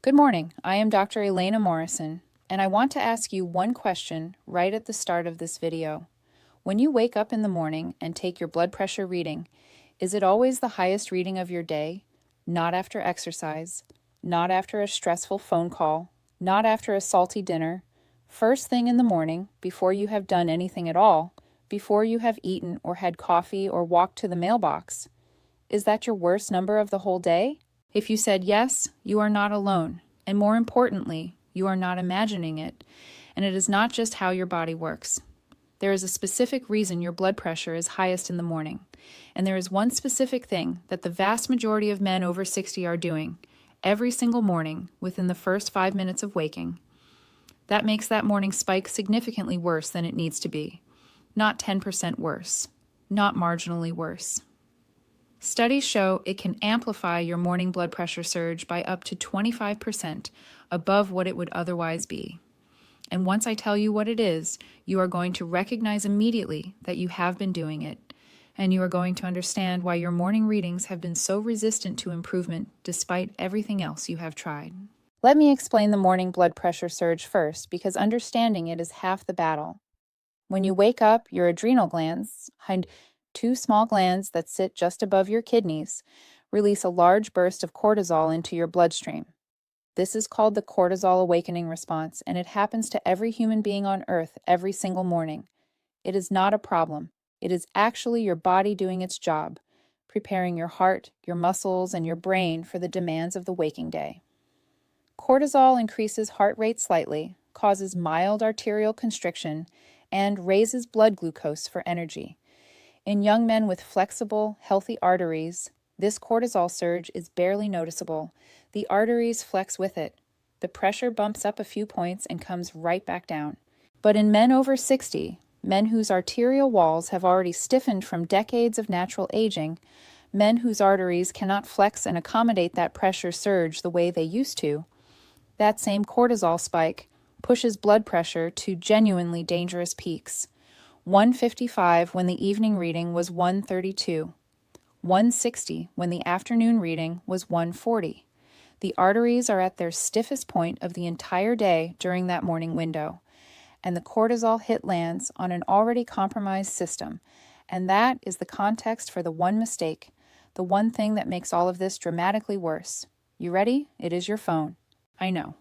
Good morning. I am Dr. Elena Morrison, and I want to ask you one question right at the start of this video. When you wake up in the morning and take your blood pressure reading, is it always the highest reading of your day? Not after exercise, not after a stressful phone call, not after a salty dinner, first thing in the morning, before you have done anything at all, before you have eaten or had coffee or walked to the mailbox. Is that your worst number of the whole day? If you said yes, you are not alone, and more importantly, you are not imagining it, and it is not just how your body works. There is a specific reason your blood pressure is highest in the morning, and there is one specific thing that the vast majority of men over 60 are doing every single morning within the first 5 minutes of waking. That makes that morning spike significantly worse than it needs to be. Not 10% worse, not marginally worse. Studies show it can amplify your morning blood pressure surge by up to 25% above what it would otherwise be. And once I tell you what it is, you are going to recognize immediately that you have been doing it, and you are going to understand why your morning readings have been so resistant to improvement despite everything else you have tried. Let me explain the morning blood pressure surge first, because understanding it is half the battle. When you wake up, your adrenal glands, two small glands that sit just above your kidneys, release a large burst of cortisol into your bloodstream. This is called the cortisol awakening response, and it happens to every human being on Earth every single morning. It is not a problem. It is actually your body doing its job, preparing your heart, your muscles, and your brain for the demands of the waking day. Cortisol increases heart rate slightly, causes mild arterial constriction, and raises blood glucose for energy. In young men with flexible, healthy arteries, this cortisol surge is barely noticeable. The arteries flex with it. The pressure bumps up a few points and comes right back down. But in men over 60, men whose arterial walls have already stiffened from decades of natural aging, men whose arteries cannot flex and accommodate that pressure surge the way they used to, that same cortisol spike pushes blood pressure to genuinely dangerous peaks. 155 when the evening reading was 132. 160 when the afternoon reading was 140. The arteries are at their stiffest point of the entire day during that morning window, and the cortisol hit lands on an already compromised system, and that is the context for the one mistake, the one thing that makes all of this dramatically worse. You ready? It is your phone. I know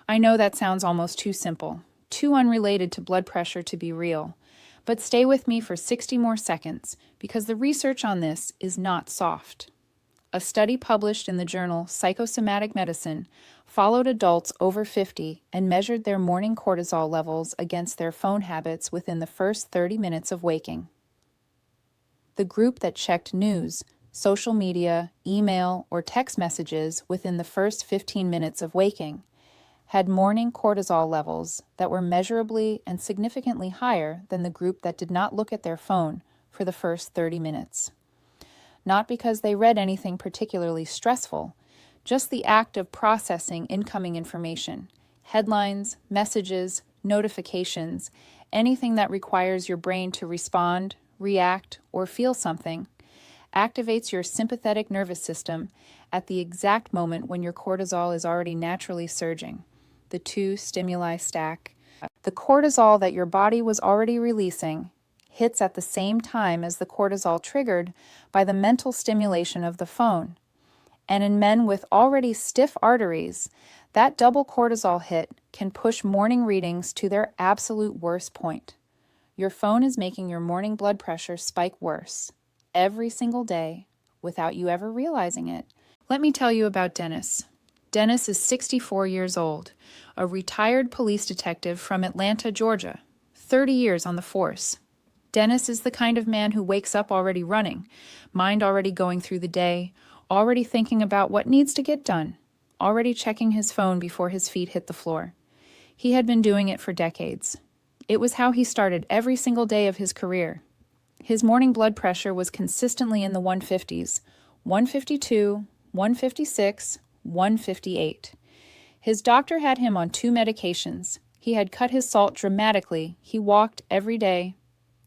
that sounds almost too simple, too unrelated to blood pressure to be real. But stay with me for 60 more seconds, because the research on this is not soft. A study published in the journal Psychosomatic Medicine followed adults over 50 and measured their morning cortisol levels against their phone habits within the first 30 minutes of waking. The group that checked news, social media, email, or text messages within the first 15 minutes of waking had morning cortisol levels that were measurably and significantly higher than the group that did not look at their phone for the first 30 minutes. Not because they read anything particularly stressful, just the act of processing incoming information, headlines, messages, notifications, anything that requires your brain to respond, react, or feel something, activates your sympathetic nervous system at the exact moment when your cortisol is already naturally surging. The two stimuli stack. The cortisol that your body was already releasing hits at the same time as the cortisol triggered by the mental stimulation of the phone. And in men with already stiff arteries, that double cortisol hit can push morning readings to their absolute worst point. Your phone is making your morning blood pressure spike worse every single day without you ever realizing it. Let me tell you about Dennis. Dennis is 64 years old, a retired police detective from Atlanta, Georgia, 30 years on the force. Dennis is the kind of man who wakes up already running, mind already going through the day, already thinking about what needs to get done, already checking his phone before his feet hit the floor. He had been doing it for decades. It was how he started every single day of his career. His morning blood pressure was consistently in the 150s, 152, 156, 158. His doctor had him on 2 medications. He had cut his salt dramatically. He walked every day.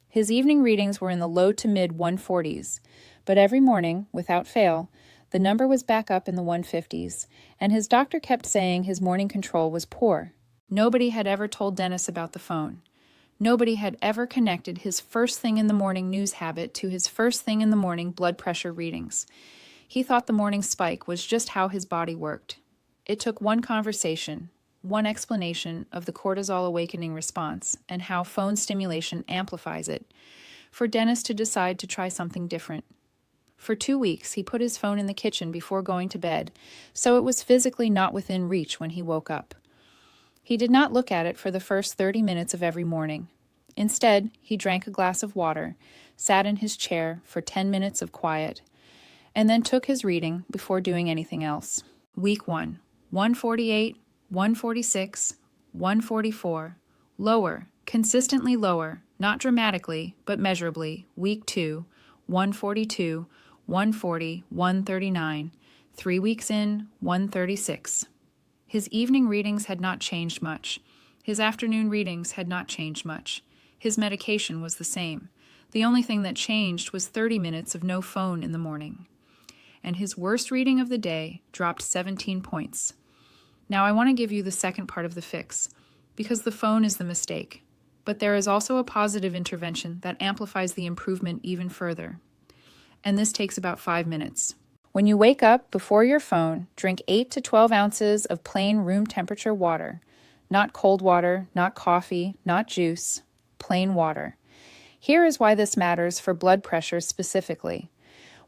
His evening readings were in the low to mid 140s, but every morning, without fail, The number was back up in the 150s, and his doctor kept saying his morning control was poor. Nobody had ever told Dennis about the phone. Nobody had ever connected his first thing in the morning news habit to his first thing in the morning blood pressure readings. He thought the morning spike was just how his body worked. It took one conversation, one explanation of the cortisol awakening response and how phone stimulation amplifies it, for Dennis to decide to try something different. For 2 weeks, he put his phone in the kitchen before going to bed, so it was physically not within reach when he woke up. He did not look at it for the first 30 minutes of every morning. Instead, he drank a glass of water, sat in his chair for 10 minutes of quiet, and then took his reading before doing anything else. Week 1, 148, 146, 144, lower, consistently lower, not dramatically, but measurably. Week 2, 142, 140, 139, 3 weeks in, 136. His evening readings had not changed much. His afternoon readings had not changed much. His medication was the same. The only thing that changed was 30 minutes of no phone in the morning. And his worst reading of the day dropped 17 points. Now I want to give you the second part of the fix, because the phone is the mistake. But there is also a positive intervention that amplifies the improvement even further. And this takes about 5 minutes. When you wake up before your phone, drink 8 to 12 ounces of plain room temperature water. Not cold water, not coffee, not juice, plain water. Here is why this matters for blood pressure specifically.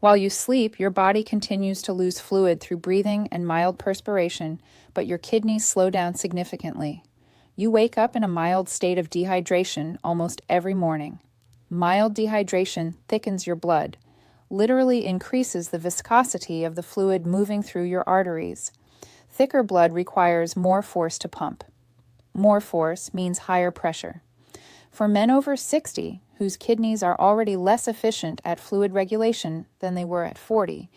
While you sleep, your body continues to lose fluid through breathing and mild perspiration, but your kidneys slow down significantly. You wake up in a mild state of dehydration almost every morning. Mild dehydration thickens your blood, literally increases the viscosity of the fluid moving through your arteries. Thicker blood requires more force to pump. More force means higher pressure. For men over 60, whose kidneys are already less efficient at fluid regulation than they were at 40,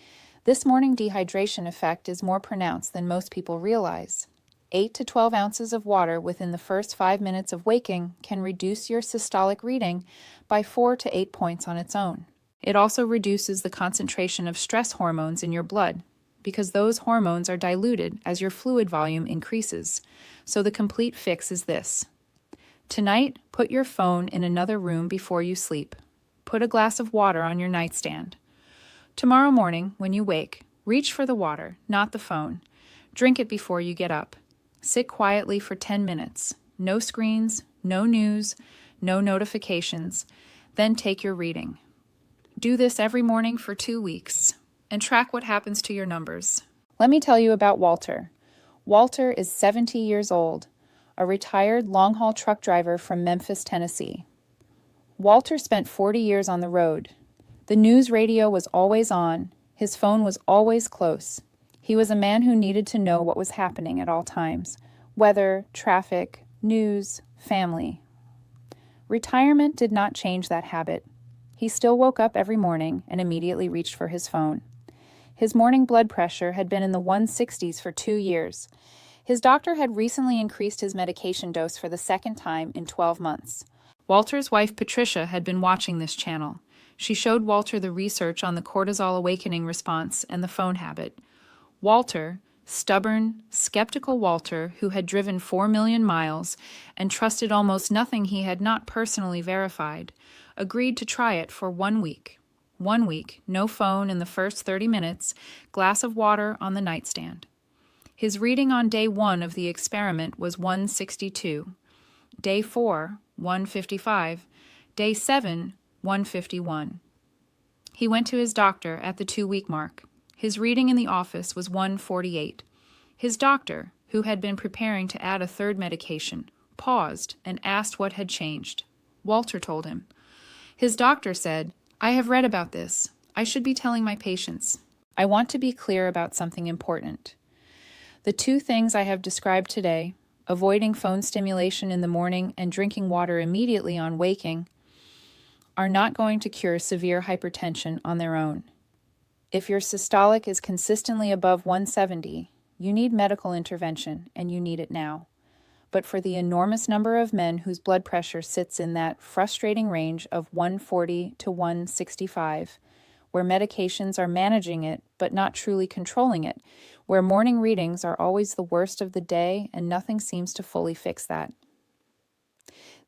this morning dehydration effect is more pronounced than most people realize. 8 to 12 ounces of water within the first 5 minutes of waking can reduce your systolic reading by 4 to 8 points on its own. It also reduces the concentration of stress hormones in your blood, because those hormones are diluted as your fluid volume increases. So the complete fix is this. Tonight, put your phone in another room before you sleep. Put a glass of water on your nightstand. Tomorrow morning, when you wake, reach for the water, not the phone. Drink it before you get up. Sit quietly for 10 minutes. No screens, no news, no notifications. Then take your reading. Do this every morning for 2 weeks, and track what happens to your numbers. Let me tell you about Walter. Walter is 70 years old, a retired long-haul truck driver from Memphis, Tennessee. Walter spent 40 years on the road. The news radio was always on. His phone was always close. He was a man who needed to know what was happening at all times: weather, traffic, news, family. Retirement did not change that habit. He still woke up every morning and immediately reached for his phone. His morning blood pressure had been in the 160s for 2 years. His doctor had recently increased his medication dose for the second time in 12 months. Walter's wife, Patricia, had been watching this channel. She showed Walter the research on the cortisol awakening response and the phone habit. Walter, stubborn, skeptical Walter, who had driven 4 million miles and trusted almost nothing he had not personally verified, agreed to try it for 1 week. 1 week, no phone in the first 30 minutes, glass of water on the nightstand. His reading on day 1 of the experiment was 162. Day 4, 155. Day 7, 151. He went to his doctor at the 2-week mark. His reading in the office was 148. His doctor, who had been preparing to add a third medication, paused and asked what had changed. Walter told him. His doctor said, "I have read about this. I should be telling my patients. I want to be clear about something important. The 2 things I have described today, avoiding phone stimulation in the morning and drinking water immediately on waking, are not going to cure severe hypertension on their own. If your systolic is consistently above 170, you need medical intervention, and you need it now. But for the enormous number of men whose blood pressure sits in that frustrating range of 140 to 165, where medications are managing it but not truly controlling it, where morning readings are always the worst of the day and nothing seems to fully fix that.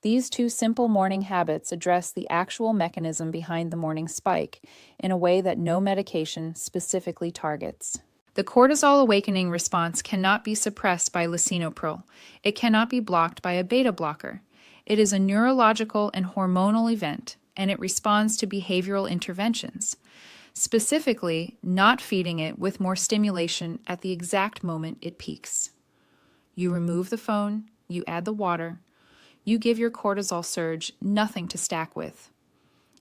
These two simple morning habits address the actual mechanism behind the morning spike in a way that no medication specifically targets. The cortisol awakening response cannot be suppressed by lisinopril. It cannot be blocked by a beta blocker. It is a neurological and hormonal event, and it responds to behavioral interventions, specifically not feeding it with more stimulation at the exact moment it peaks. You remove the phone, you add the water, you give your cortisol surge nothing to stack with,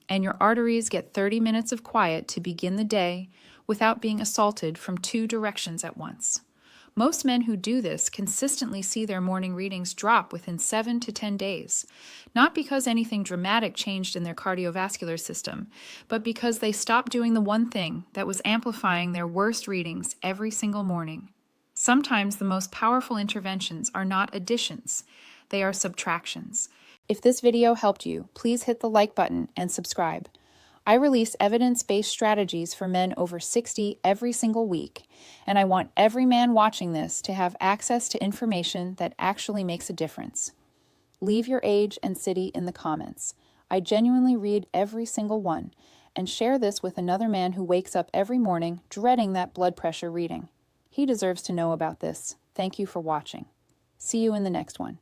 and your arteries get 30 minutes of quiet to begin the day without being assaulted from two directions at once. Most men who do this consistently see their morning readings drop within 7 to 10 days, not because anything dramatic changed in their cardiovascular system, but because they stopped doing the one thing that was amplifying their worst readings every single morning. Sometimes the most powerful interventions are not additions, they are subtractions. If this video helped you, please hit the like button and subscribe. I release evidence-based strategies for men over 60 every single week, and I want every man watching this to have access to information that actually makes a difference. Leave your age and city in the comments. I genuinely read every single one, and share this with another man who wakes up every morning dreading that blood pressure reading. He deserves to know about this. Thank you for watching. See you in the next one.